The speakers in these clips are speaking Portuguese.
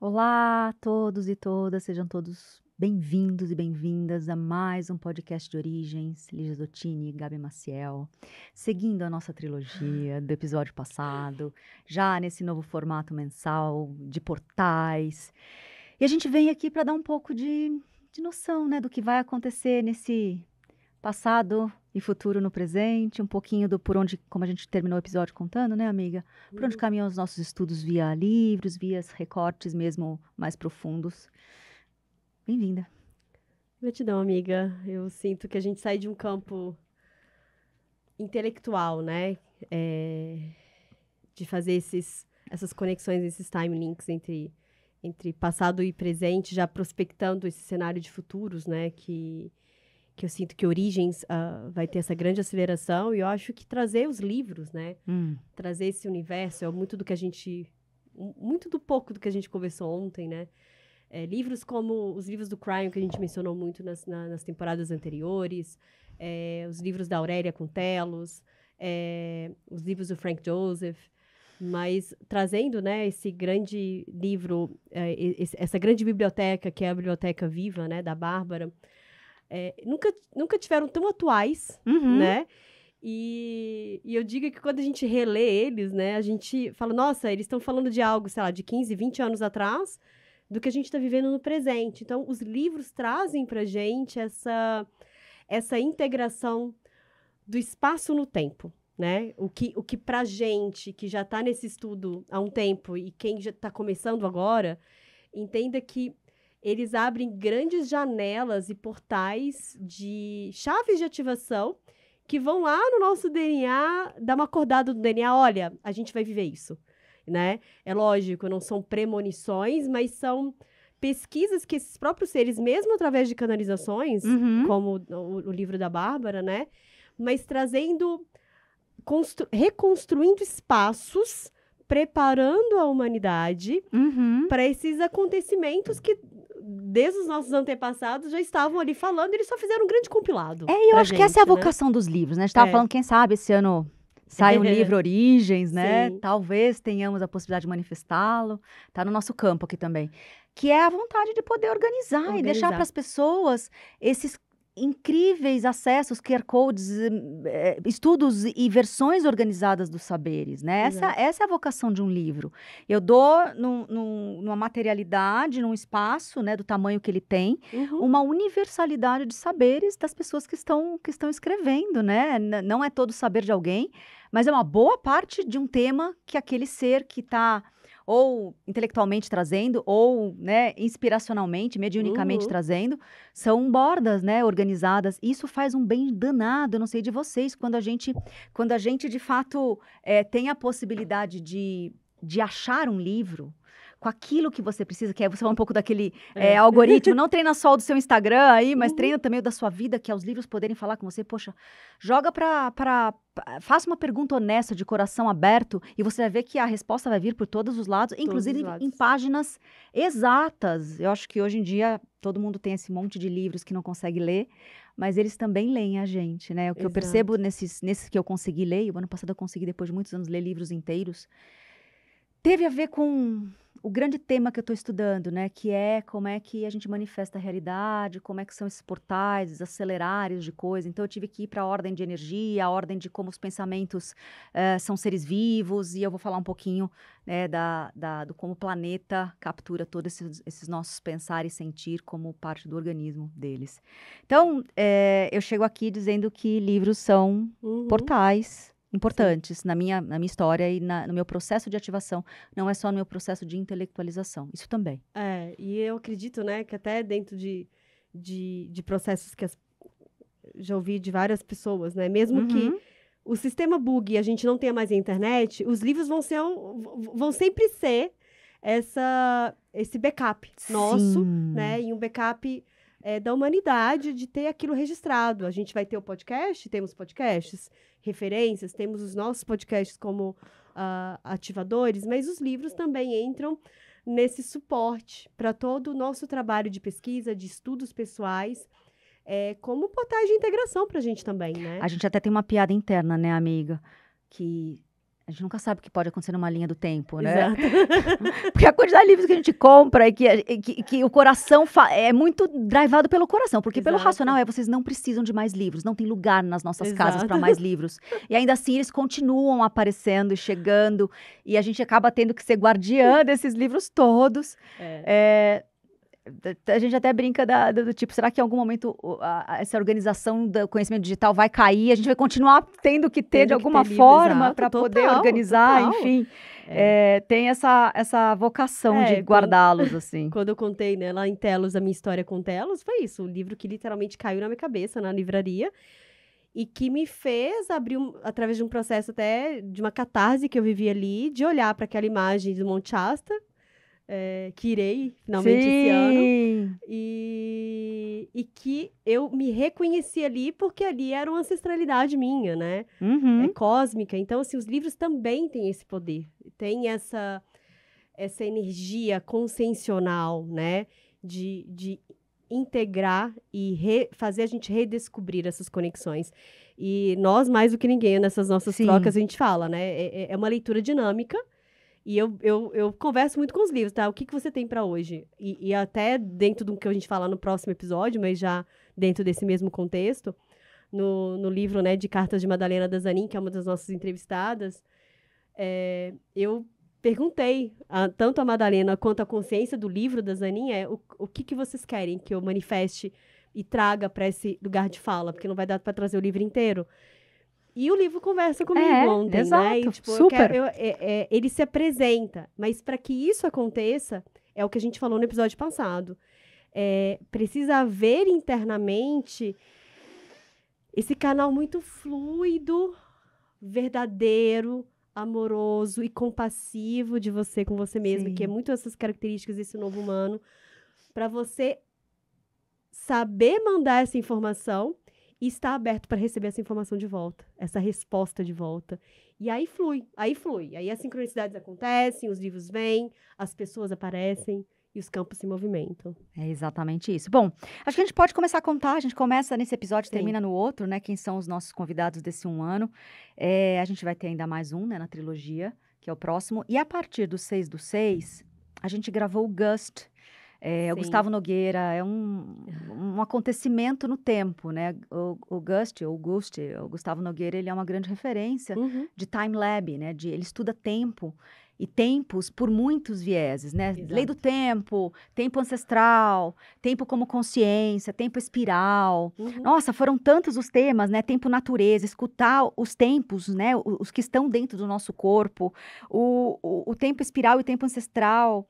Olá a todos e todas, sejam todos bem-vindos e bem-vindas a mais um podcast de Origens, Lígia Zottini e Gabi Maciel, seguindo a nossa trilogia do episódio passado, já nesse novo formato mensal de portais. E a gente vem aqui para dar um pouco de noção, né, do que vai acontecer nesse passado e futuro no presente, um pouquinho do por onde, como a gente terminou o episódio contando, né, amiga? Por onde caminham os nossos estudos via livros, via recortes mesmo mais profundos. Bem-vinda. Gratidão, amiga. Eu sinto que a gente sai de um campo intelectual, né? De fazer essas conexões, esses time links entre passado e presente, já prospectando esse cenário de futuros, né? Que eu sinto que Origens vai ter essa grande aceleração. E eu acho que trazer os livros, né? Trazer esse universo é muito do que a gente... Muito do pouco do que a gente conversou ontem, né? Livros como os livros do Cryon, que a gente mencionou muito nas temporadas anteriores, os livros da Aurélia com Telos, os livros do Frank Joseph, mas trazendo, né, esse grande livro, essa grande biblioteca, que é a Biblioteca Viva, né, da Bárbara, nunca tiveram tão atuais, né? E eu digo que quando a gente relê eles, né, a gente fala, nossa, eles estão falando de algo, sei lá, de 15, 20 anos atrás, do que a gente está vivendo no presente. Então, os livros trazem para a gente essa integração do espaço no tempo, né? O que para a gente, que já está nesse estudo há um tempo e quem já está começando agora, entenda que eles abrem grandes janelas e portais de chaves de ativação que vão lá no nosso DNA, dar uma acordada no DNA, olha, a gente vai viver isso, né? É lógico, não são premonições, mas são pesquisas que esses próprios seres, mesmo através de canalizações, como o livro da Bárbara, né? Mas trazendo, reconstruindo espaços, preparando a humanidade para esses acontecimentos que desde os nossos antepassados já estavam ali falando, eles só fizeram um grande compilado. E eu acho que essa é a né? vocação dos livros, né? A gente estava falando, quem sabe, esse ano sai um livro Origens, né? Sim. Talvez tenhamos a possibilidade de manifestá-lo. Está no nosso campo aqui também. Que é a vontade de poder organizar e deixar para as pessoas esses incríveis acessos, QR codes, estudos e versões organizadas dos saberes, né? Essa é a vocação de um livro. Eu dou numa materialidade, num espaço, né, do tamanho que ele tem, uma universalidade de saberes das pessoas que estão escrevendo, né? Não é todo saber de alguém, mas é uma boa parte de um tema que aquele ser que está ou intelectualmente trazendo, ou, né, inspiracionalmente, mediunicamente trazendo, são bordas, né, organizadas. Isso faz um bem danado, eu não sei de vocês, quando a gente de fato tem a possibilidade de achar um livro com aquilo que você precisa, que é você falar um pouco daquele algoritmo, não treina só o do seu Instagram aí, mas treina também o da sua vida, que é os livros poderem falar com você. Poxa, joga faça uma pergunta honesta, de coração aberto, e você vai ver que a resposta vai vir por todos os lados, inclusive em páginas exatas. Eu acho que hoje em dia todo mundo tem esse monte de livros que não consegue ler, mas eles também leem a gente, né? O que eu percebo nesses que eu consegui ler, e o ano passado eu consegui, depois de muitos anos, ler livros inteiros, teve a ver com o grande tema que eu estou estudando, né? Que é como é que a gente manifesta a realidade, como é que são esses portais, esses acelerários de coisa. Então, eu tive que ir para a ordem de energia, a ordem de como os pensamentos são seres vivos, e eu vou falar um pouquinho, né, do como o planeta captura todos esses nossos pensar e sentir como parte do organismo deles. Então, eu chego aqui dizendo que livros são portais importantes na minha história e no meu processo de ativação, não é só no meu processo de intelectualização, isso também. E eu acredito, né, que até dentro de processos que já ouvi de várias pessoas, né, mesmo que o sistema bugue e a gente não tenha mais a internet, os livros vão sempre ser esse backup nosso, né, e um backup da humanidade de ter aquilo registrado. A gente vai ter o podcast, temos podcasts, referências, temos os nossos podcasts como ativadores, mas os livros também entram nesse suporte para todo o nosso trabalho de pesquisa, de estudos pessoais, como portais de integração para a gente também, né? A gente até tem uma piada interna, né, amiga? Que A gente nunca sabe o que pode acontecer numa linha do tempo, né? Exato. Porque a quantidade de livros que a gente compra e que o coração é muito drivado pelo coração. Porque pelo Exato. racional vocês não precisam de mais livros, não tem lugar nas nossas casas Exato. para mais livros. E ainda assim eles continuam aparecendo e chegando. E a gente acaba tendo que ser guardiã desses livros todos. A gente até brinca do tipo, será que em algum momento essa organização do conhecimento digital vai cair? A gente vai continuar tendo que ter de alguma forma para poder organizar, enfim. Tem essa vocação de guardá-los, assim. Quando eu contei, né, lá em Telos, a minha história com Telos, foi isso. Um livro que literalmente caiu na minha cabeça, na livraria, e que me fez abrir, através de um processo até de uma catarse que eu vivi ali, de olhar para aquela imagem do Monte Shasta, que irei finalmente esse ano, e que eu me reconheci ali, porque ali era uma ancestralidade minha, né? Cósmica. Então, assim, os livros também têm esse poder, tem essa energia consciencial, né? De integrar e fazer a gente redescobrir essas conexões. E nós, mais do que ninguém, nessas nossas trocas, a gente fala, né? É uma leitura dinâmica. E eu converso muito com os livros, tá? O que você tem para hoje? E até dentro do que a gente fala no próximo episódio, mas já dentro desse mesmo contexto, no livro, né, de Cartas de Madalena Dazanin, que é uma das nossas entrevistadas, eu perguntei tanto a Madalena quanto a consciência do livro da Zanin o que vocês querem que eu manifeste e traga para esse lugar de fala, porque não vai dar para trazer o livro inteiro. E o livro conversa comigo ontem, exato, né? E, tipo, super. Ele se apresenta, mas para que isso aconteça, é o que a gente falou no episódio passado. Precisa haver internamente esse canal muito fluido, verdadeiro, amoroso e compassivo de você com você mesmo, que é muito essas características desse novo humano, para você saber mandar essa informação e estar aberto para receber essa informação de volta, essa resposta de volta. E aí flui. Aí as sincronicidades acontecem, os livros vêm, as pessoas aparecem e os campos se movimentam. É exatamente isso. Bom, acho que a gente pode começar a contar. A gente começa nesse episódio e termina no outro, né? Quem são os nossos convidados desse um ano. A gente vai ter ainda mais um, né? Na trilogia, que é o próximo. E a partir do 6/6, a gente gravou o Gust. O Gustavo Nogueira é um acontecimento no tempo, né? O Gustavo Nogueira, ele é uma grande referência de time lab, né? Ele estuda tempo e tempos por muitos vieses, né? Exato. Lei do tempo, tempo ancestral, tempo como consciência, tempo espiral. Nossa, foram tantos os temas, né? Tempo natureza, escutar os tempos, né? Os que estão dentro do nosso corpo, o tempo espiral e o tempo ancestral.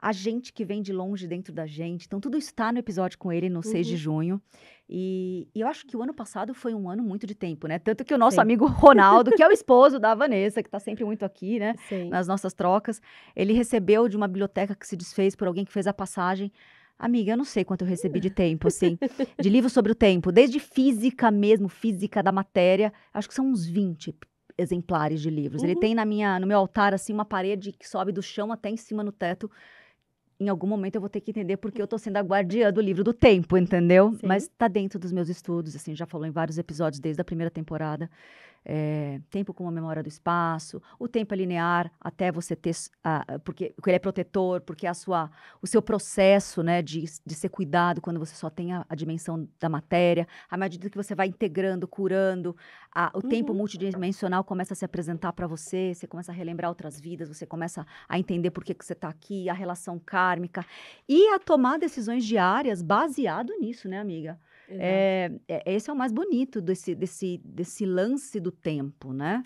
A gente que vem de longe dentro da gente. Então, tudo isso está no episódio com ele no 6 de junho. E eu acho que o ano passado foi um ano muito de tempo, né? Tanto que o nosso amigo Ronaldo, que é o esposo da Vanessa, que está sempre muito aqui, né? Nas nossas trocas, ele recebeu de uma biblioteca que se desfez por alguém que fez a passagem. Amiga, eu não sei quanto eu recebi de tempo, assim, de livros sobre o tempo. Desde física mesmo, física da matéria. Acho que são uns 20 exemplares de livros. Ele tem no meu altar, assim, uma parede que sobe do chão até em cima no teto. Em algum momento eu vou ter que entender porque eu tô sendo a guardiã do livro do tempo, entendeu? Mas tá dentro dos meus estudos, assim, já falou em vários episódios desde a primeira temporada. Tempo como a memória do espaço, o tempo é linear até você ter, porque ele é protetor, porque o seu processo, né, de ser cuidado quando você só tem a dimensão da matéria, à medida que você vai integrando, curando, o tempo multidimensional começa a se apresentar para você começa a relembrar outras vidas, você começa a entender por que você está aqui, a relação kármica, e a tomar decisões diárias baseado nisso, né, amiga? Esse é o mais bonito desse lance do tempo, né?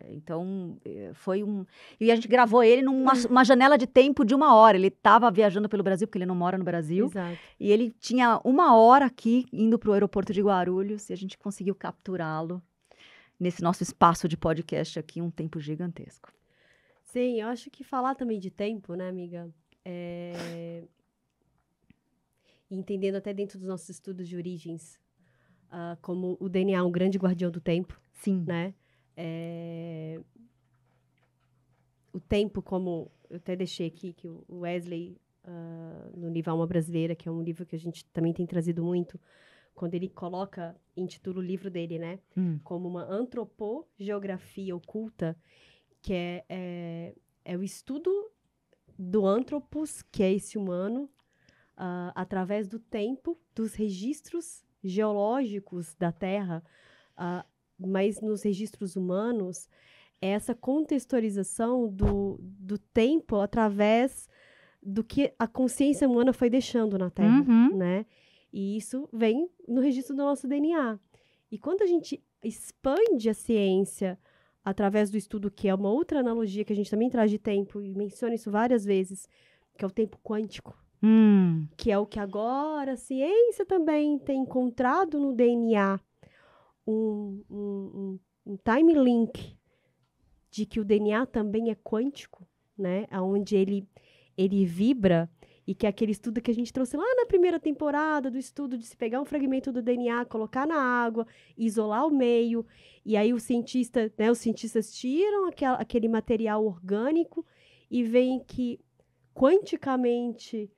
Então, foi E a gente gravou ele numa janela de tempo de 1 hora. Ele estava viajando pelo Brasil, porque ele não mora no Brasil. Exato. E ele tinha 1 hora aqui, indo para o aeroporto de Guarulhos, e a gente conseguiu capturá-lo nesse nosso espaço de podcast aqui, um tempo gigantesco. Sim, eu acho que falar também de tempo, né, amiga? Entendendo até dentro dos nossos estudos de origens, como o DNA é um grande guardião do tempo. Sim. Né? O tempo, como eu até deixei aqui, que o Wesley, no livro Alma Brasileira, que é um livro que a gente também tem trazido muito, quando ele intitula o livro dele, né? Como uma antropogeografia oculta, que é o estudo do antropos, que é esse humano, através do tempo, dos registros geológicos da Terra, mas nos registros humanos, é essa contextualização do tempo através do que a consciência humana foi deixando na Terra, né? E isso vem no registro do nosso DNA. E quando a gente expande a ciência através do estudo, que é uma outra analogia que a gente também traz de tempo, e menciona isso várias vezes, que é o tempo quântico, que é o que agora a ciência também tem encontrado no DNA, um time link de que o DNA também é quântico, né? Onde ele vibra, e que é aquele estudo que a gente trouxe lá na primeira temporada, do estudo de se pegar um fragmento do DNA, colocar na água, isolar o meio, e aí os cientistas tiram aquele material orgânico e veem que quanticamente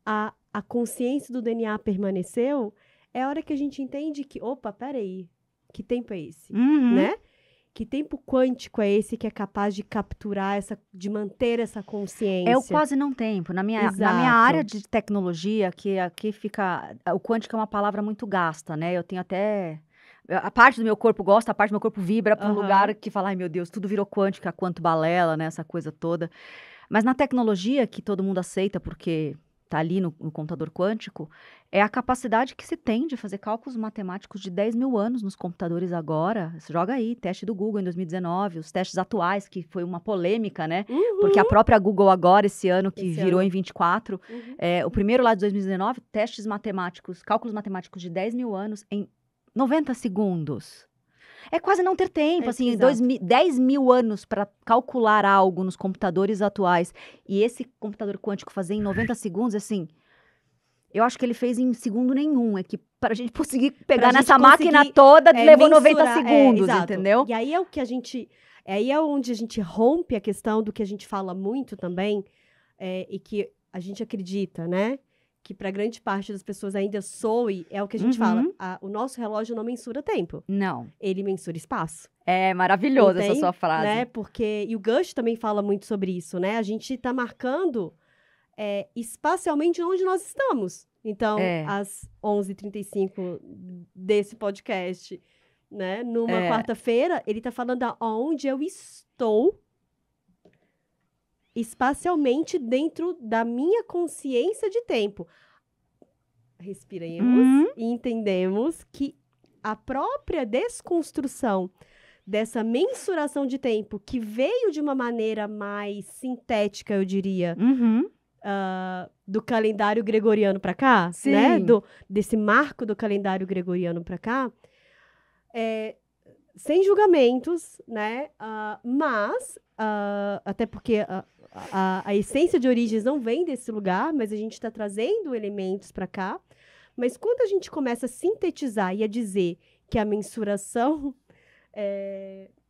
a consciência do DNA permaneceu. É a hora que a gente entende que, opa, peraí, que tempo é esse, né? Que tempo quântico é esse que é capaz de capturar, de manter essa consciência? É o quase não tempo. Na minha área de tecnologia, que aqui fica... O quântico é uma palavra muito gasta, né? Eu tenho até... A parte do meu corpo gosta, a parte do meu corpo vibra para um lugar que fala, ai meu Deus, tudo virou quântico, a quanto balela, né? Essa coisa toda. Mas na tecnologia, que todo mundo aceita porque está ali no computador quântico, é a capacidade que se tem de fazer cálculos matemáticos de 10 mil anos nos computadores agora. Você joga aí, teste do Google em 2019, os testes atuais, que foi uma polêmica, né? Porque a própria Google agora, esse ano, que virou em 24, o primeiro lá de 2019, testes matemáticos, cálculos matemáticos de 10 mil anos em 90 segundos. É quase não ter tempo, assim, 10 mil anos para calcular algo nos computadores atuais. E esse computador quântico fazer em 90 segundos, assim, eu acho que ele fez em segundo nenhum. É que para a gente conseguir pegar nessa máquina toda, levou 90 segundos, entendeu? E aí aí é onde a gente rompe a questão do que a gente fala muito também, e que a gente acredita, né? Que para grande parte das pessoas ainda soe, é o que a gente fala. O nosso relógio não mensura tempo. Não. Ele mensura espaço. É maravilhoso essa sua frase. Né? E o Gush também fala muito sobre isso, né? A gente está marcando espacialmente onde nós estamos. Então, às 11h35 desse podcast, né? Numa quarta-feira, ele está falando aonde eu estou espacialmente dentro da minha consciência de tempo. Respiremos e entendemos que a própria desconstrução dessa mensuração de tempo, que veio de uma maneira mais sintética, eu diria, do calendário gregoriano para cá, né? Desse marco do calendário gregoriano para cá, sem julgamentos, né? Mas, até porque a essência de origens não vem desse lugar, mas a gente está trazendo elementos para cá. Mas quando a gente começa a sintetizar e a dizer que a mensuração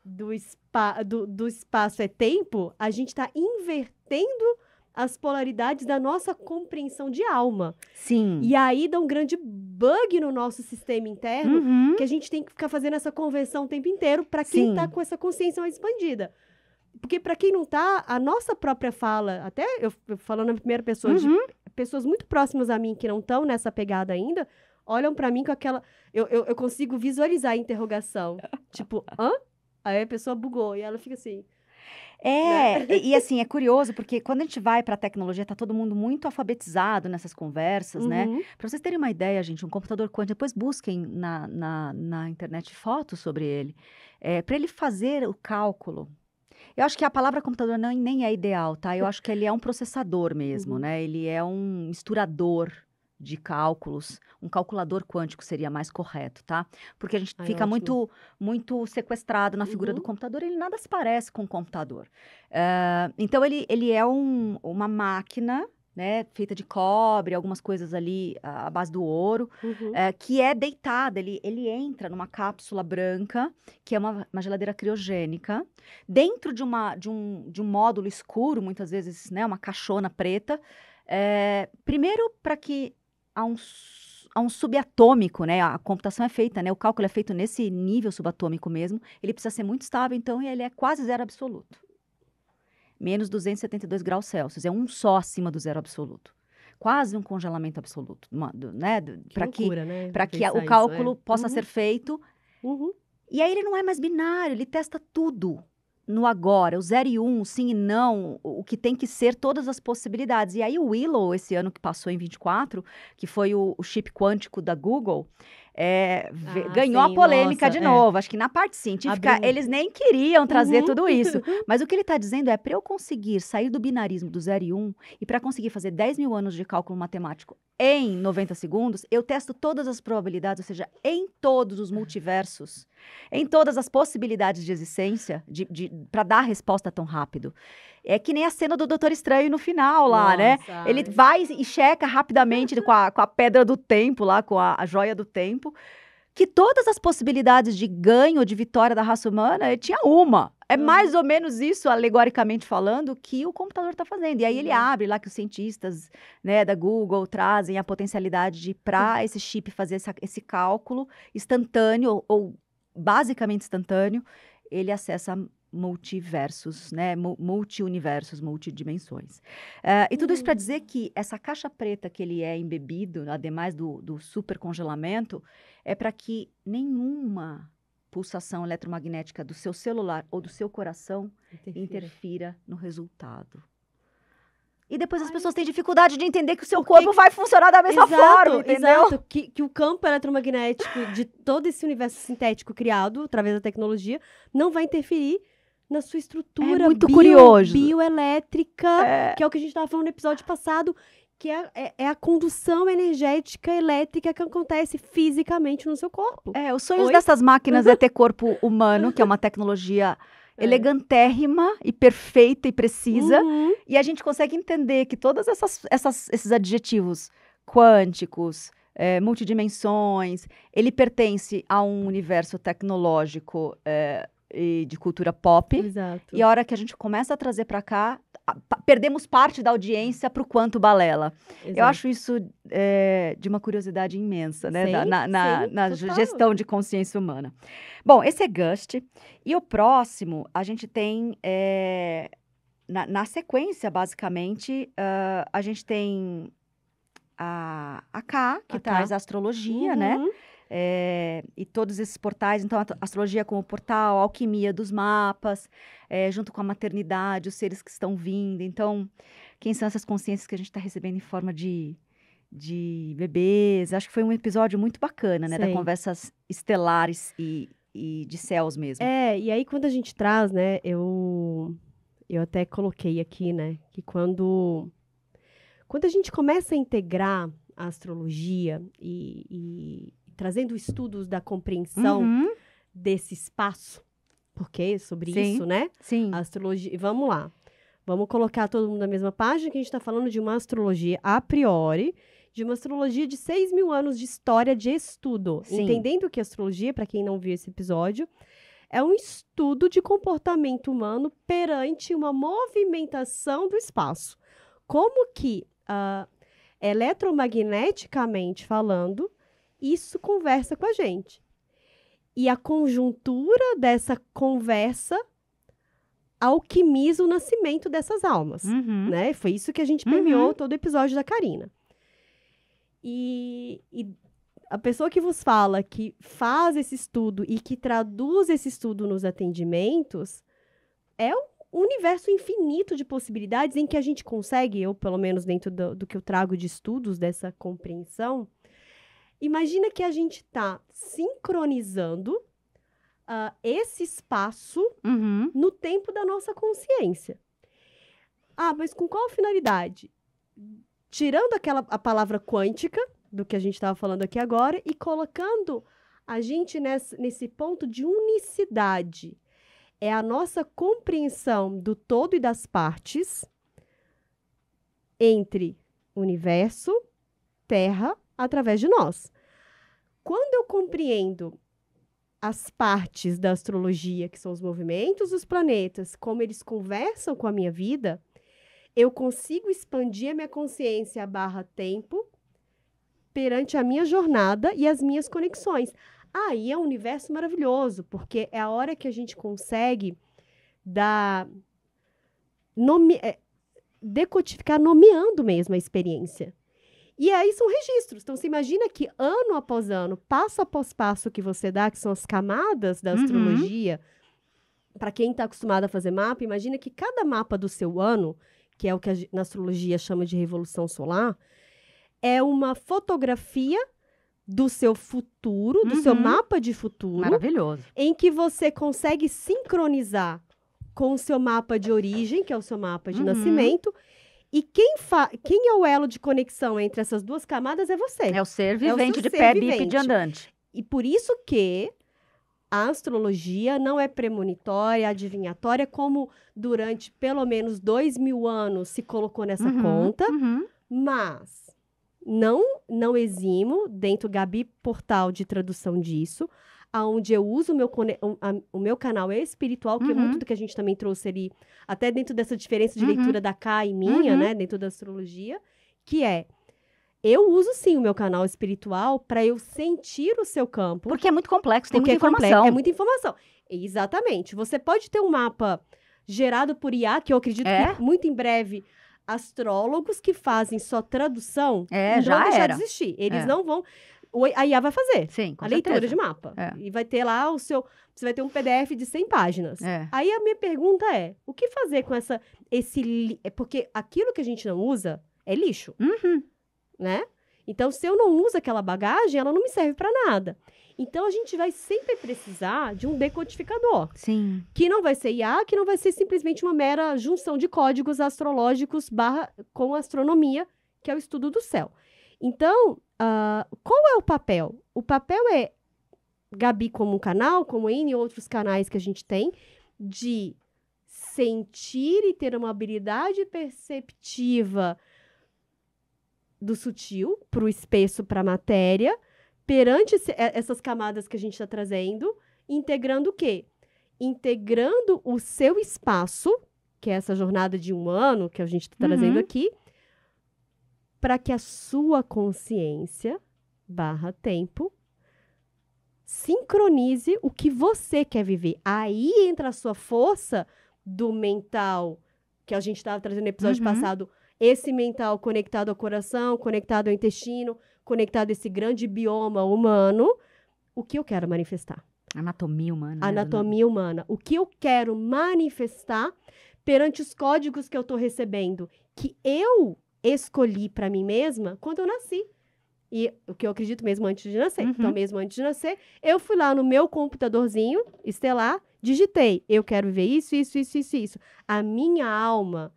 do espaço é tempo, a gente está invertendo as polaridades da nossa compreensão de alma. Sim. E aí dá um grande bug no nosso sistema interno, que a gente tem que ficar fazendo essa conversão o tempo inteiro para quem está com essa consciência mais expandida. Porque para quem não tá, a nossa própria fala, até eu falando na primeira pessoa, de pessoas muito próximas a mim que não estão nessa pegada ainda, olham para mim com aquela... Eu consigo visualizar a interrogação. Tipo, hã? Aí a pessoa bugou e ela fica assim... Né? E assim, é curioso, porque quando a gente vai para a tecnologia, tá todo mundo muito alfabetizado nessas conversas, né? Para vocês terem uma ideia, gente, um computador quântico, depois busquem na internet fotos sobre ele. Para ele fazer o cálculo, eu acho que a palavra computador nem é ideal, tá? Eu acho que ele é um processador mesmo, né? Ele é um misturador de cálculos, um calculador quântico seria mais correto, tá? Porque a gente fica muito sequestrado na figura do computador, ele nada se parece com um computador. Então, ele é uma máquina, né, feita de cobre, algumas coisas ali à base do ouro, que é deitada, ele entra numa cápsula branca, que é uma geladeira criogênica, dentro de um módulo escuro, muitas vezes, né, uma caixona preta, primeiro para que a um subatômico, né? A computação é feita, né? O cálculo é feito nesse nível subatômico mesmo. Ele precisa ser muito estável, então ele é quase zero absoluto. Menos 272 graus Celsius. É um só acima do zero absoluto. Quase um congelamento absoluto, né? Para que o cálculo possa ser feito. E aí ele não é mais binário, ele testa tudo no agora, o 0 e 1, sim e não, o que tem que ser, todas as possibilidades. E aí o Willow, esse ano que passou em 24, que foi o chip quântico da Google, ganhou a polêmica de novo. Acho que na parte científica eles nem queriam trazer tudo isso. Mas o que ele está dizendo é, para eu conseguir sair do binarismo do 0 e 1, e para conseguir fazer 10 mil anos de cálculo matemático em 90 segundos, eu testo todas as probabilidades, ou seja, em todos os multiversos, em todas as possibilidades de existência, para dar a resposta tão rápido. É que nem a cena do Doutor Estranho no final lá, né? Ele vai e checa rapidamente com a pedra do tempo lá, com a joia do tempo, que todas as possibilidades de ganho, de vitória da raça humana, ele tinha uma. É mais ou menos isso, alegoricamente falando, que o computador está fazendo. E aí ele abre lá que os cientistas, né, da Google trazem a potencialidade de, para esse chip fazer esse cálculo instantâneo, ou basicamente instantâneo, ele acessa multiversos, né, multi-universos, multidimensões. E tudo isso para dizer que essa caixa preta que ele é embebido, ademais do supercongelamento, é para que nenhuma pulsação eletromagnética do seu celular ou do seu coração interfira no resultado. E depois as pessoas têm dificuldade de entender que o seu corpo vai funcionar da mesma forma, entendeu? Exato, que o campo eletromagnético de todo esse universo sintético criado através da tecnologia não vai interferir na sua estrutura bioelétrica, que é o que a gente estava falando no episódio passado, que é a condução energética elétrica que acontece fisicamente no seu corpo. Os sonhos dessas máquinas é ter corpo humano, que é uma tecnologia elegantérrima e perfeita e precisa, e a gente consegue entender que todos esses adjetivos quânticos, multidimensões, ele pertence a um universo tecnológico e de cultura pop. Exato. E a hora que a gente começa a trazer para cá, perdemos parte da audiência para o quanto balela. Exato. Eu acho isso de uma curiosidade imensa, né? Na gestão de consciência humana. Bom, esse é Gust. E o próximo, a gente tem, na sequência, basicamente, a gente tem a K, que traz a astrologia, né? E todos esses portais, então a astrologia como portal, a alquimia dos mapas, junto com a maternidade, os seres que estão vindo. Então, quem são essas consciências que a gente está recebendo em forma de bebês? Acho que foi um episódio muito bacana, né? Da conversas estelares e de céus mesmo. E aí quando a gente traz, né, eu até coloquei aqui, né, que quando a gente começa a integrar a astrologia e trazendo estudos da compreensão desse espaço, porque sobre isso, né? Sim. A astrologia. Vamos lá. Vamos colocar todo mundo na mesma página, que a gente está falando de uma astrologia a priori, de uma astrologia de 6 mil anos de história de estudo. Sim. Entendendo que a astrologia, para quem não viu esse episódio, é um estudo de comportamento humano perante uma movimentação do espaço. Como que, eletromagneticamente falando, isso conversa com a gente. E a conjuntura dessa conversa alquimiza o nascimento dessas almas. Né? Foi isso que a gente permeou todo o episódio da Karina. E a pessoa que vos fala, que faz esse estudo e que traduz esse estudo nos atendimentos, é um universo infinito de possibilidades em que a gente consegue, eu pelo menos dentro do que eu trago de estudos dessa compreensão, imagina que a gente está sincronizando esse espaço no tempo da nossa consciência. Mas com qual finalidade? Tirando a palavra quântica, do que a gente estava falando aqui agora, e colocando a gente nesse ponto de unicidade. É a nossa compreensão do todo e das partes entre universo, Terra, através de nós. Quando eu compreendo as partes da astrologia, que são os movimentos dos planetas, como eles conversam com a minha vida, eu consigo expandir a minha consciência /tempo perante a minha jornada e as minhas conexões. Aí é um universo maravilhoso, porque é a hora que a gente consegue decodificar nomeando mesmo a experiência. E aí são registros. Então, você imagina que ano após ano, passo após passo que você dá, que são as camadas da astrologia, para quem está acostumado a fazer mapa, imagina que cada mapa do seu ano, que é o que na astrologia chama de revolução solar, é uma fotografia do seu futuro, do seu mapa de futuro. Maravilhoso. Em que você consegue sincronizar com o seu mapa de origem, que é o seu mapa de nascimento. E quem é o elo de conexão entre essas duas camadas é você. É o ser vivente de pé bípede andante. E por isso que a astrologia não é premonitória, adivinhatória, como durante pelo menos 2000 anos se colocou nessa conta. Mas não eximo, dentro do Gabi Portal de tradução disso, onde eu uso o meu canal espiritual, que é muito do que a gente também trouxe ali, até dentro dessa diferença de leitura da Cá e minha, né, dentro da astrologia, que é, eu uso sim o meu canal espiritual para eu sentir o seu campo. Porque é muito complexo, tem muita informação. É muita informação. Exatamente. Você pode ter um mapa gerado por IA, que eu acredito que muito em breve astrólogos que fazem só tradução não vão deixar de existir. Eles não vão... A IA vai fazer a leitura de mapa. E vai ter lá você vai ter um PDF de 100 páginas. Aí a minha pergunta é, o que fazer com porque aquilo que a gente não usa é lixo, né? Então, se eu não uso aquela bagagem, ela não me serve para nada. Então, a gente vai sempre precisar de um decodificador. Sim. Que não vai ser IA, que não vai ser simplesmente uma mera junção de códigos astrológicos com astronomia, que é o estudo do céu. Então, qual é o papel? O papel é, Gabi como um canal, como N outros canais que a gente tem, de sentir e ter uma habilidade perceptiva do sutil para o espesso, para a matéria, perante essas camadas que a gente está trazendo, integrando o quê? Integrando o seu espaço, que é essa jornada de 1 ano que a gente está trazendo aqui, para que a sua consciência, /tempo, sincronize o que você quer viver. Aí entra a sua força do mental, que a gente estava trazendo no episódio passado, esse mental conectado ao coração, conectado ao intestino, conectado a esse grande bioma humano, o que eu quero manifestar. Anatomia humana. Anatomia humana. O que eu quero manifestar perante os códigos que eu estou recebendo, que eu escolhi para mim mesma quando eu nasci. E o que eu acredito mesmo antes de nascer. Então, mesmo antes de nascer, eu fui lá no meu computadorzinho estelar, digitei, eu quero viver isso, isso, isso, isso, isso. A minha alma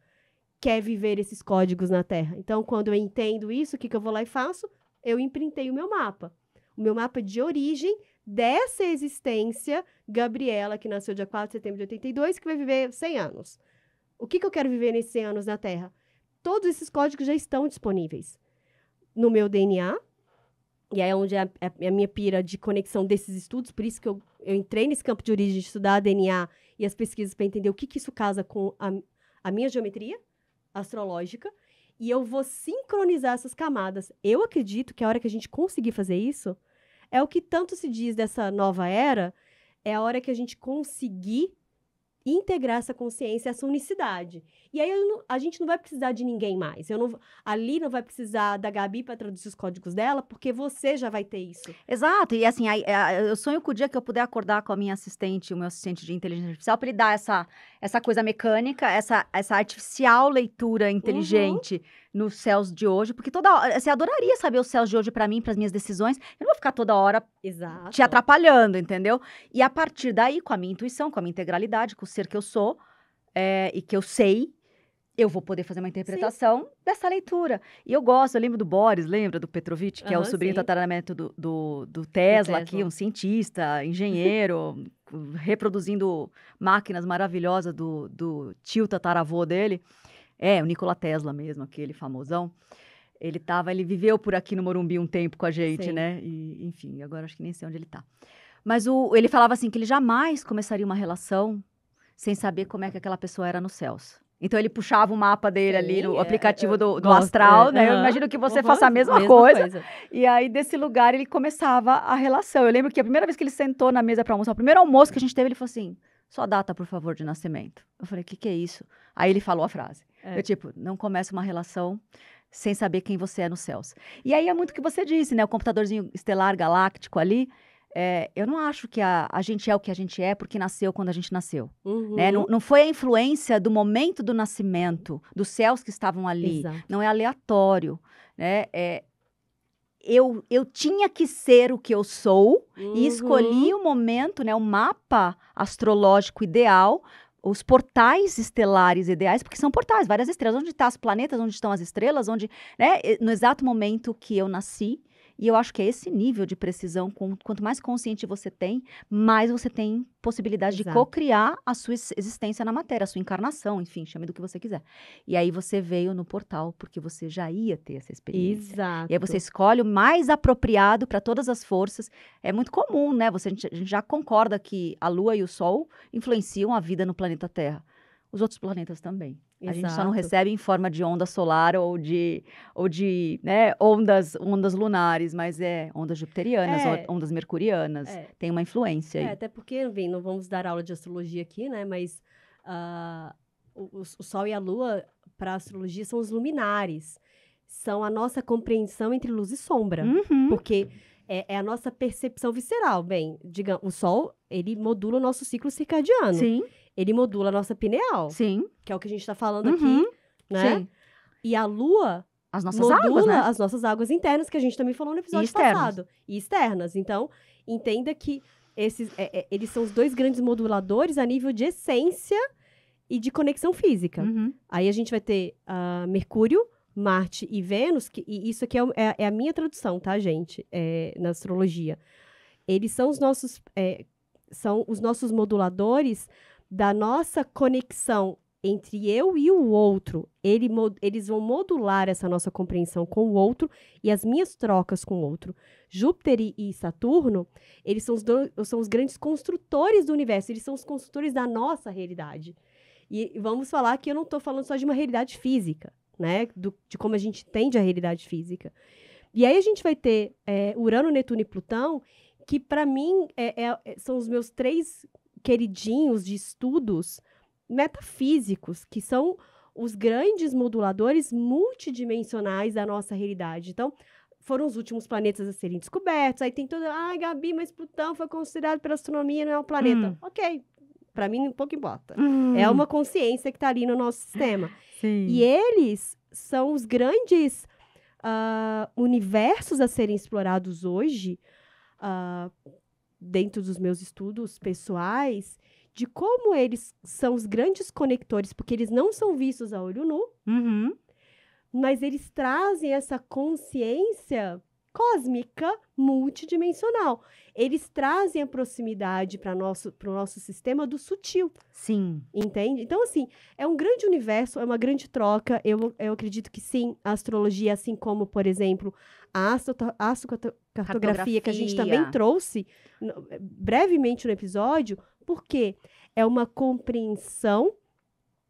quer viver esses códigos na Terra. Então, quando eu entendo isso, o que eu vou lá e faço? Eu imprintei o meu mapa. O meu mapa de origem dessa existência, Gabriela, que nasceu dia 4 de setembro de 82, que vai viver 100 anos. O que eu quero viver nesses 100 anos na Terra? Todos esses códigos já estão disponíveis no meu DNA, e é onde é a minha pira de conexão desses estudos, por isso que eu entrei nesse campo de origem de estudar DNA e as pesquisas para entender o que isso casa com a minha geometria astrológica, e eu vou sincronizar essas camadas. Eu acredito que a hora que a gente conseguir fazer isso, é o que tanto se diz dessa nova era, é a hora que a gente conseguir integrar essa consciência, essa unicidade. E aí a gente não vai precisar de ninguém mais. Ali não vai precisar da Gabi para traduzir os códigos dela, porque você já vai ter isso. Exato. E assim, eu sonho com o dia que eu puder acordar com a minha assistente, o meu assistente de inteligência artificial, para ele dar essa coisa mecânica, essa artificial leitura inteligente nos céus de hoje, porque toda hora, você adoraria saber os céus de hoje para mim, para as minhas decisões. Eu não vou ficar toda hora te atrapalhando, entendeu? E a partir daí, com a minha intuição, com a minha integralidade, com o ser que eu sou e que eu sei, eu vou poder fazer uma interpretação dessa leitura. E eu lembro do Boris, lembra do Petrovich, que é o sobrinho tataraneto do Tesla aqui, um cientista, engenheiro, reproduzindo máquinas maravilhosas do tio tataravô dele. O Nikola Tesla mesmo, aquele famosão. Ele viveu por aqui no Morumbi um tempo com a gente, né? E, enfim, agora acho que nem sei onde ele tá. Mas ele falava assim, que ele jamais começaria uma relação sem saber como é que aquela pessoa era nos céus. Então, ele puxava o mapa dele ali no aplicativo do gosto, astral, né? Eu imagino que você faça a mesma coisa. E aí, desse lugar, ele começava a relação. Eu lembro que a primeira vez que ele sentou na mesa para almoçar, o primeiro almoço que a gente teve, ele falou assim, sua data, por favor, de nascimento. Eu falei, o que é isso? Aí ele falou a frase. Eu, tipo, não começa uma relação sem saber quem você é nos céus. E aí é muito o que você disse, né? O computadorzinho estelar galáctico ali. Eu não acho que a gente é o que a gente é porque nasceu quando a gente nasceu. Né? Não foi a influência do momento do nascimento, dos céus que estavam ali. Exato. Não é aleatório. Né? Eu tinha que ser o que eu sou e escolhi o momento, né, o mapa astrológico ideal, os portais estelares ideais, porque são portais, várias estrelas. Onde estão os planetas, onde estão as estrelas, onde, né, no exato momento que eu nasci. E eu acho que é esse nível de precisão, quanto mais consciente você tem, mais você tem possibilidade de co-criar a sua existência na matéria, a sua encarnação, enfim, chame do que você quiser. E aí você veio no portal, porque você já ia ter essa experiência. Exato. E aí você escolhe o mais apropriado para todas as forças. É muito comum, né? A gente já concorda que a Lua e o Sol influenciam a vida no planeta Terra. Os outros planetas também. A gente só não recebe em forma de onda solar ou de né, ondas lunares, mas ondas jupiterianas, ondas mercurianas. Tem uma influência aí. Até porque, bem, não vamos dar aula de astrologia aqui, né? Mas o Sol e a Lua, para a astrologia, são os luminares. São a nossa compreensão entre luz e sombra. Porque é a nossa percepção visceral. Bem, digamos, o Sol, ele modula o nosso ciclo circadiano. Sim. Ele modula a nossa pineal. Sim. Que é o que a gente está falando aqui, né? Sim. E a Lua as nossas águas, né? As nossas águas internas, que a gente também falou no episódio passado. E externas. Então, entenda que eles são os dois grandes moduladores a nível de essência e de conexão física. Aí a gente vai ter Mercúrio, Marte e Vênus, e isso aqui é a minha tradução, tá, gente? Na astrologia. Eles são os nossos moduladores da nossa conexão entre eu e o outro. Eles vão modular essa nossa compreensão com o outro e as minhas trocas com o outro. Júpiter e Saturno, eles são os grandes construtores do universo, eles são os construtores da nossa realidade. E vamos falar que eu não estou falando só de uma realidade física, né? De como a gente entende a realidade física. E aí a gente vai ter Urano, Netuno e Plutão, que para mim são os meus 3 queridinhos de estudos metafísicos, que são os grandes moduladores multidimensionais da nossa realidade. Então, foram os últimos planetas a serem descobertos. Aí tem toda... Gabi, mas Plutão foi considerado pela astronomia, não é um planeta. Ok, para mim pouco importa. É uma consciência que está ali no nosso sistema. Sim. E eles são os grandes universos a serem explorados hoje, dentro dos meus estudos pessoais, de como eles são os grandes conectores, porque eles não são vistos a olho nu, mas eles trazem essa consciência cósmica multidimensional. Eles trazem a proximidade para o nosso sistema do sutil. Sim. Entende? Então, assim, é um grande universo, é uma grande troca. Eu acredito que sim, a astrologia, assim como, por exemplo, a astrocartografia, que a gente também trouxe brevemente no episódio, porque é uma compreensão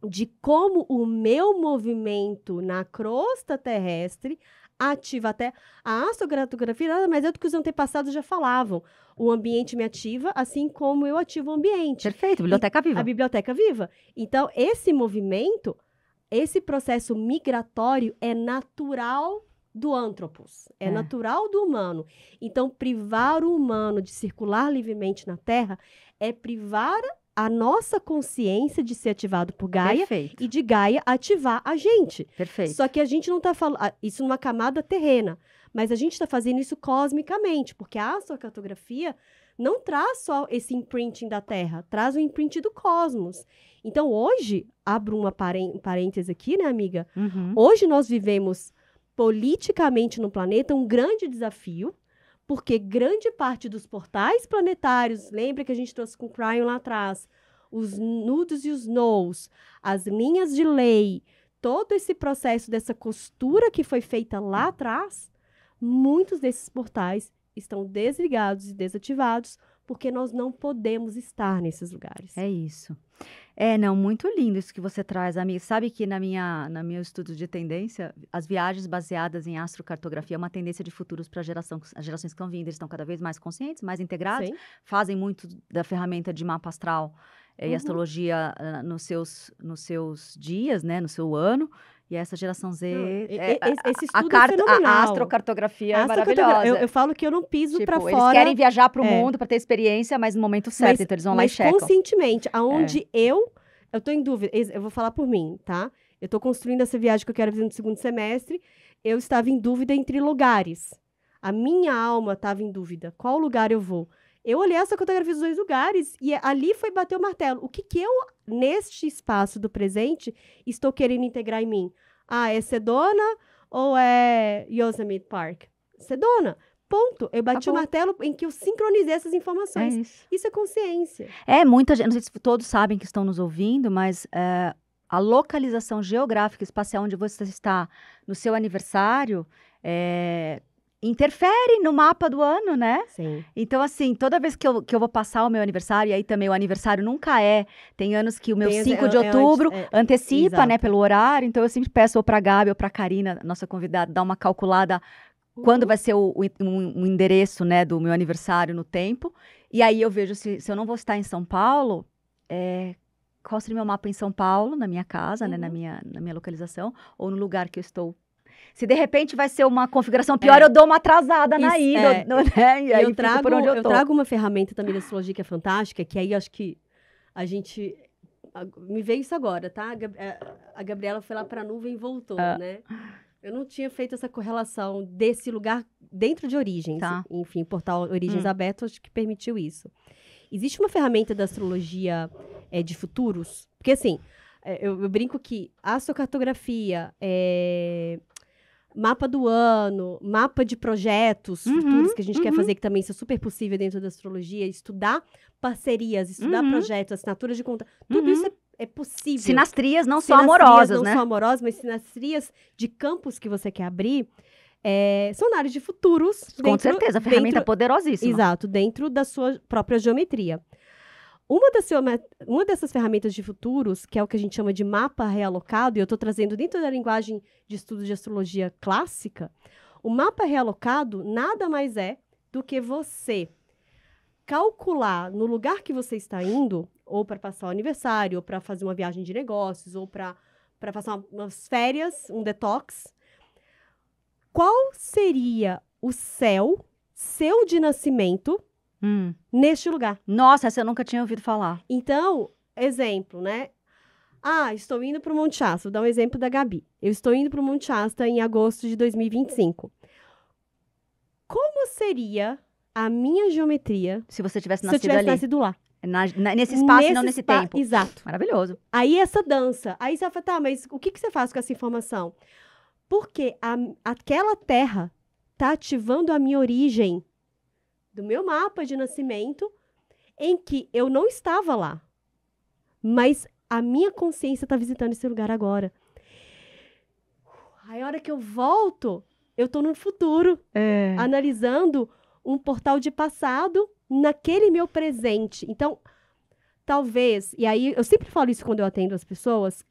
de como o meu movimento na crosta terrestre ativa até a astrocartografia, nada mais é do que os antepassados já falavam. O ambiente me ativa, assim como eu ativo o ambiente. Perfeito, biblioteca viva. A biblioteca viva. Então, esse movimento, esse processo migratório é natural do antropos, é natural do humano. Então, privar o humano de circular livremente na Terra é privar a nossa consciência de ser ativado por Gaia. Perfeito. E de Gaia ativar a gente. Perfeito. Só que a gente não está falando isso numa camada terrena, mas a gente está fazendo isso cosmicamente, porque a astrocartografia não traz só esse imprinting da Terra, traz o imprinting do cosmos. Então, hoje, abro um parêntese aqui, né, amiga? Hoje nós vivemos politicamente no planeta um grande desafio, porque grande parte dos portais planetários, lembra que a gente trouxe com o Cryon lá atrás, os nudos e os nós, as linhas de lei, todo esse processo dessa costura que foi feita lá atrás, muitos desses portais estão desligados e desativados porque nós não podemos estar nesses lugares. É isso. Não, muito lindo isso que você traz, amiga. Sabe que no meu estudo de tendência, as viagens baseadas em astrocartografia é uma tendência de futuros para as gerações que estão vindo. Eles estão cada vez mais conscientes, mais integrados, Sim. fazem muito da ferramenta de mapa astral e astrologia nos seus dias, né, no seu ano. E essa geração Z, esse estudo é fenomenal. A astrocartografia é maravilhosa. Eu falo que eu não piso para Eles fora. querem viajar para o mundo para ter experiência, mas no momento certo, então eles vão lá e checam. Mas conscientemente, aonde eu tô em dúvida, eu vou falar por mim, tá? Eu tô construindo essa viagem que eu quero fazer no segundo semestre, eu estava em dúvida entre lugares. A minha alma estava em dúvida, qual lugar eu vou? Eu olhei essa fotografia dos 2 lugares e ali foi bater o martelo. O que eu, neste espaço do presente, estou querendo integrar em mim? É Sedona ou é Yosemite Park? Sedona. Ponto. Eu bati o martelo em que eu sincronizei essas informações. Isso é consciência. Muita gente, não sei se todos sabem que estão nos ouvindo, mas a localização geográfica espacial onde você está no seu aniversário interfere no mapa do ano, né? Sim. Então, assim, toda vez que eu vou passar o meu aniversário, e aí também o aniversário nunca tem anos que o meu 5 de outubro antecipa, né, pelo horário, então eu sempre peço ou pra Gabi ou pra Karina, nossa convidada, dar uma calculada quando vai ser o endereço, né, do meu aniversário no tempo, e aí eu vejo se eu não vou estar em São Paulo, qual seria o meu mapa em São Paulo, na minha casa, né, na minha localização, ou no lugar que eu estou. Se de repente vai ser uma configuração pior, eu dou uma atrasada na ida, né? E aí eu trago uma ferramenta também da astrologia que é fantástica, que aí acho que a gente... Me veio isso agora, tá? A Gabriela foi lá para a nuvem e voltou, né? Eu não tinha feito essa correlação desse lugar dentro de Origens. Tá. Enfim, o portal Origens Aberto acho que permitiu isso. Existe uma ferramenta da astrologia de futuros, porque assim, eu brinco que a astrocartografia mapa do ano, mapa de projetos futuros que a gente quer fazer, que também isso é super possível dentro da astrologia, estudar parcerias, estudar projetos, assinaturas de conta, tudo isso é possível. Sinastrias não só amorosas, né? Não só amorosas, mas sinastrias de campos que você quer abrir, são na área de futuros. Com certeza, a ferramenta é poderosíssima. Exato, dentro da sua própria geometria. Uma dessas ferramentas de futuros, que é o que a gente chama de mapa realocado, e eu estou trazendo dentro da linguagem de estudo de astrologia clássica, o mapa realocado nada mais é do que você calcular no lugar que você está indo, ou para passar o aniversário, ou para fazer uma viagem de negócios, ou para passar umas férias, um detox, qual seria o céu seu de nascimento neste lugar. Nossa, essa eu nunca tinha ouvido falar. Então, exemplo, né? Estou indo para o Monte Shasta. Vou dar um exemplo da Gabi. Eu estou indo para o Monte Shasta em agosto de 2025. Como seria a minha geometria se você tivesse nascido ali? Se eu tivesse nascido lá. Nesse espaço e não nesse tempo. Exato. Maravilhoso. Aí essa dança. Aí você vai falar, mas o que você faz com essa informação? Porque aquela terra está ativando a minha origem do meu mapa de nascimento, em que eu não estava lá. Mas a minha consciência está visitando esse lugar agora. Aí, a hora que eu volto, eu estou no futuro, analisando um portal de passado naquele meu presente. Então, talvez... E aí, eu sempre falo isso quando eu atendo as pessoas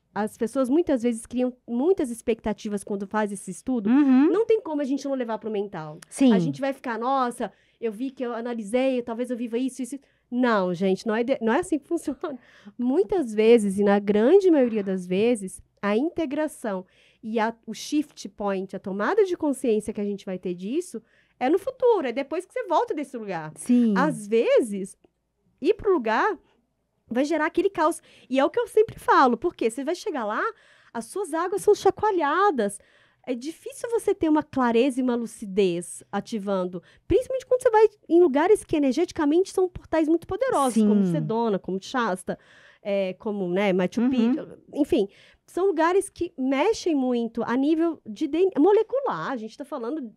muitas vezes criam muitas expectativas quando faz esse estudo. Não tem como a gente não levar para o mental. Sim. A gente vai ficar, nossa, eu vi que eu analisei, talvez eu viva isso. Não, gente, não é assim que funciona. Muitas vezes, e na grande maioria das vezes, a integração e o shift point, a tomada de consciência que a gente vai ter disso, é no futuro, é depois que você volta desse lugar. Sim. Às vezes, ir para o lugar vai gerar aquele caos. E é o que eu sempre falo, porque você vai chegar lá, as suas águas são chacoalhadas. É difícil você ter uma clareza e uma lucidez ativando. Principalmente quando você vai em lugares que energeticamente são portais muito poderosos, Sim. como Sedona, como Shasta, como, né, Machu Picchu. Enfim, são lugares que mexem muito a nível de molecular. A gente está falando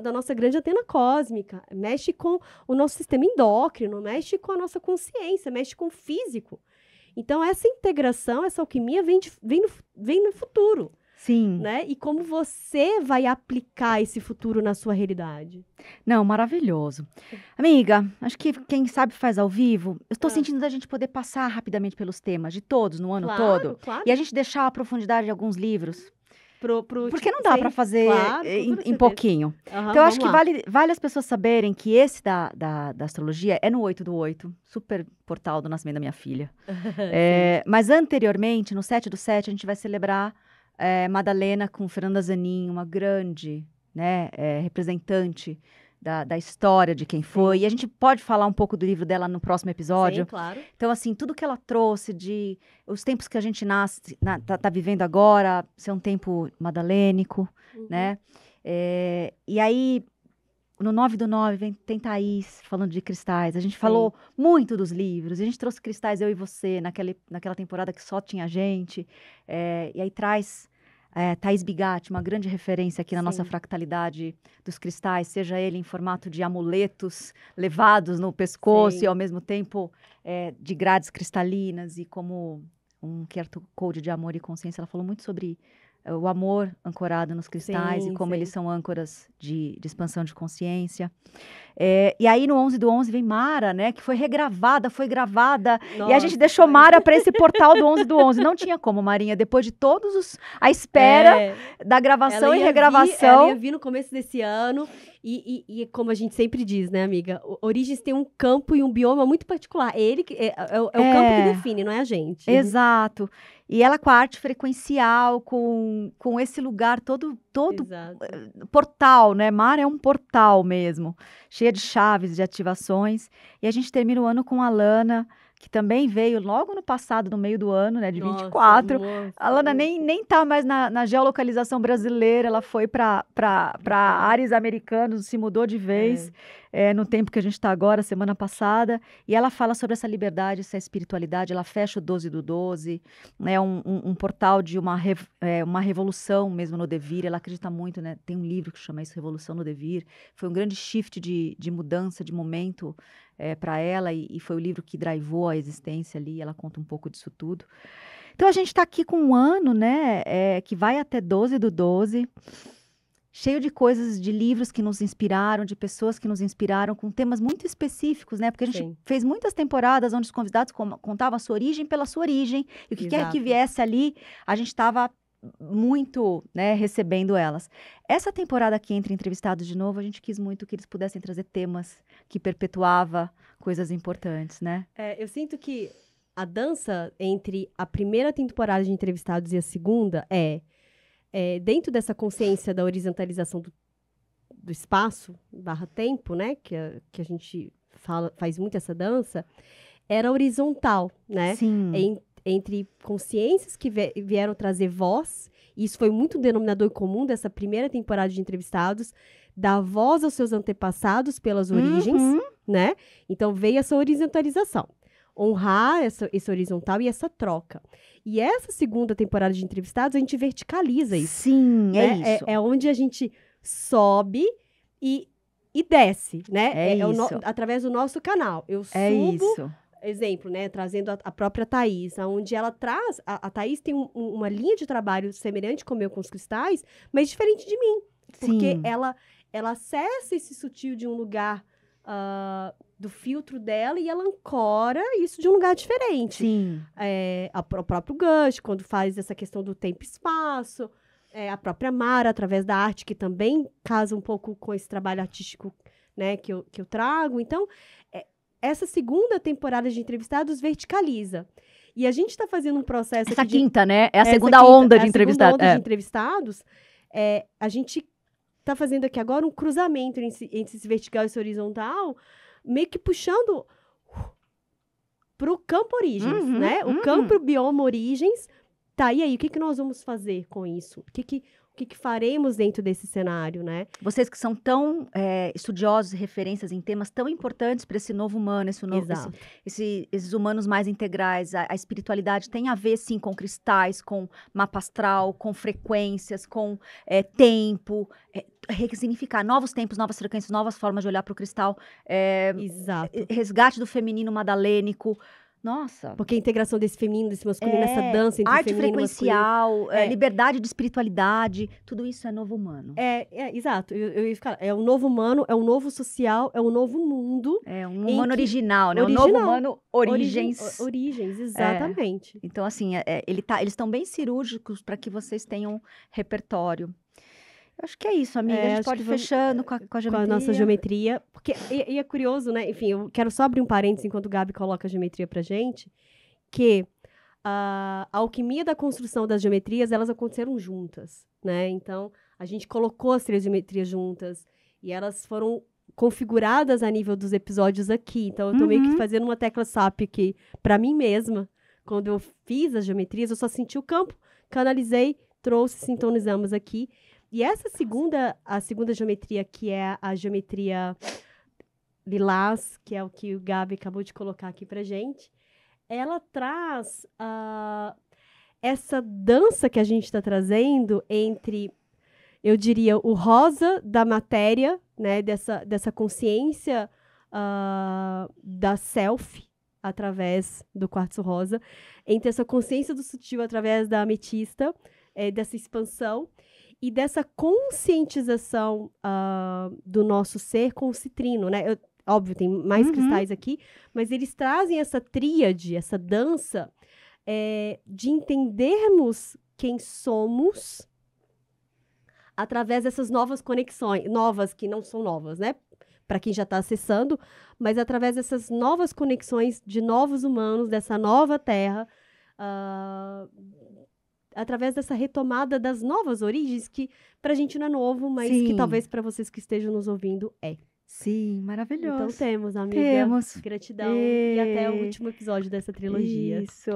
da nossa grande antena cósmica, mexe com o nosso sistema endócrino, mexe com a nossa consciência, mexe com o físico. Então, essa integração, essa alquimia vem no futuro. Sim. né? E como você vai aplicar esse futuro na sua realidade. Não, maravilhoso. Amiga, acho que quem sabe faz ao vivo. Eu estou sentindo da gente poder passar rapidamente pelos temas de todos no ano todo. Claro. E a gente deixar a profundidade de alguns livros. Porque não dá para Sim, fazer claro, em pouquinho. Então, eu acho que vale as pessoas saberem que esse da astrologia é no 8/8, super portal do nascimento da minha filha. Mas anteriormente, no 7/7, a gente vai celebrar Madalena com Fernanda Zanin, uma grande, né, representante da história de quem foi. E a gente pode falar um pouco do livro dela no próximo episódio. Sim, claro. Então, assim, tudo que ela trouxe de os tempos que a gente tá vivendo agora, ser um tempo madalênico, né? E aí, no 9/9, tem Thaís falando de cristais. A gente falou muito dos livros. A gente trouxe cristais, eu e você, naquela temporada que só tinha gente. E aí traz Thaís Bigatti, uma grande referência aqui na nossa fractalidade dos cristais, seja ele em formato de amuletos levados no pescoço e ao mesmo tempo de grades cristalinas e como um QR Code de amor e consciência. Ela falou muito sobre o amor ancorado nos cristais e como eles são âncoras de expansão de consciência. E aí no 11/11 vem Mara, né, que foi regravada, foi gravada. Nossa, e a gente deixou Mara para esse portal do 11/11. Não tinha como, Marinha, depois de todos a espera da gravação e regravação. Ela ia vir no começo desse ano. E como a gente sempre diz, né, amiga? Origens tem um campo e um bioma muito particular. Ele é o campo que define, não é a gente. Exato. E ela com a arte frequencial, com esse lugar todo portal, né? Mar é um portal mesmo, cheia de chaves, de ativações. E a gente termina o ano com a Lana, que também veio logo no passado, no meio do ano, né, de 24. A Lana nem tá mais na geolocalização brasileira, ela foi para ares americanos, se mudou de vez no tempo que a gente está agora, semana passada. E ela fala sobre essa liberdade, essa espiritualidade. Ela fecha o 12/12, né, um portal de uma revolução mesmo no devir. Ela acredita muito, né? Tem um livro que chama isso, Revolução no Devir. Foi um grande shift de mudança de momento para ela e foi o livro que drivou a existência ali. Ela conta um pouco disso tudo. Então, a gente está aqui com um ano, né, que vai até 12/12, cheio de coisas, de livros que nos inspiraram, de pessoas que nos inspiraram, com temas muito específicos, né? Porque a gente fez muitas temporadas onde os convidados contavam a sua origem pela sua origem. E o que quer que viesse ali, a gente estava muito, né, recebendo elas. Essa temporada que entra entrevistados de novo, a gente quis muito que eles pudessem trazer temas que perpetuava coisas importantes, né? Eu sinto que a dança entre a primeira temporada de entrevistados e a segunda dentro dessa consciência da horizontalização do espaço /tempo, né, que a gente faz muito essa dança, era horizontal, né? Sim. Entre consciências que vieram trazer voz, e isso foi muito um denominador comum dessa primeira temporada de entrevistados, dar voz aos seus antepassados pelas origens, né? Então veio essa horizontalização. Honrar esse horizontal e essa troca. E essa segunda temporada de entrevistados, a gente verticaliza isso. Sim, né? Isso. É onde a gente sobe e desce, né? Através do nosso canal. Eu subo, exemplo, né? Trazendo a própria Thaís, onde ela traz... A Thaís tem uma linha de trabalho semelhante com o meu com os cristais, mas diferente de mim. Porque ela acessa esse sutil de um lugar... do filtro dela e ela ancora isso de um lugar diferente. Sim. O próprio Gush, quando faz essa questão do tempo e espaço, a própria Mara, através da arte, que também casa um pouco com esse trabalho artístico, né, que eu trago. Então, essa segunda temporada de entrevistados verticaliza. E a gente está fazendo um processo... Essa quinta, né? É a segunda onda de entrevistados. A segunda onda de entrevistados. A gente está fazendo aqui agora um cruzamento entre esse vertical e esse horizontal, meio que puxando para o campo origens, né? O campo bioma origens. Tá, e aí, o que nós vamos fazer com isso? O que faremos dentro desse cenário, né? Vocês que são tão estudiosos e referências em temas tão importantes para esse novo humano, esses humanos mais integrais, a espiritualidade tem a ver, sim, com cristais, com mapa astral, com frequências, com tempo, ressignificar novos tempos, novas frequências, novas formas de olhar para o cristal, Exato. Resgate do feminino madalênico. Nossa. Porque a integração desse feminino, desse masculino, essa dança entre arte feminino e masculino. frequencial, liberdade de espiritualidade, tudo isso é novo humano. Exato. Eu ia ficar, é um novo humano, é um novo social, é um novo mundo. É um humano original, né? Um novo humano origens. Origens, exatamente. Então, assim, eles estão bem cirúrgicos para que vocês tenham repertório. Eu acho que é isso, amiga. A gente pode ir fechando com a geometria. Com a nossa geometria. Porque, e é curioso, né? Enfim, eu quero só abrir um parênteses enquanto o Gabi coloca a geometria pra gente, que a alquimia da construção das geometrias, elas aconteceram juntas, né? Então, a gente colocou as 3 geometrias juntas e elas foram configuradas a nível dos episódios aqui. Então, eu tô meio que fazendo uma tecla SAP aqui pra mim mesma. Quando eu fiz as geometrias, eu só senti o campo, canalizei, trouxe, sintonizamos aqui. E essa a segunda geometria, que é a geometria lilás, que é o que o Gabi acabou de colocar aqui pra gente, ela traz essa dança que a gente está trazendo entre, eu diria, o rosa da matéria, né, dessa consciência da self, através do quartzo rosa, entre essa consciência do sutil através da ametista, dessa expansão, e dessa conscientização do nosso ser com o citrino, né? Óbvio, tem mais cristais aqui, mas eles trazem essa tríade, essa dança de entendermos quem somos através dessas novas conexões, novas que não são novas, né? Para quem já está acessando, mas através dessas novas conexões de novos humanos, dessa nova terra, através dessa retomada das novas origens, que pra gente não é novo, mas que talvez para vocês que estejam nos ouvindo é. Sim, maravilhoso. Então temos, amiga. Temos. Gratidão. E até o último episódio dessa trilogia. Isso.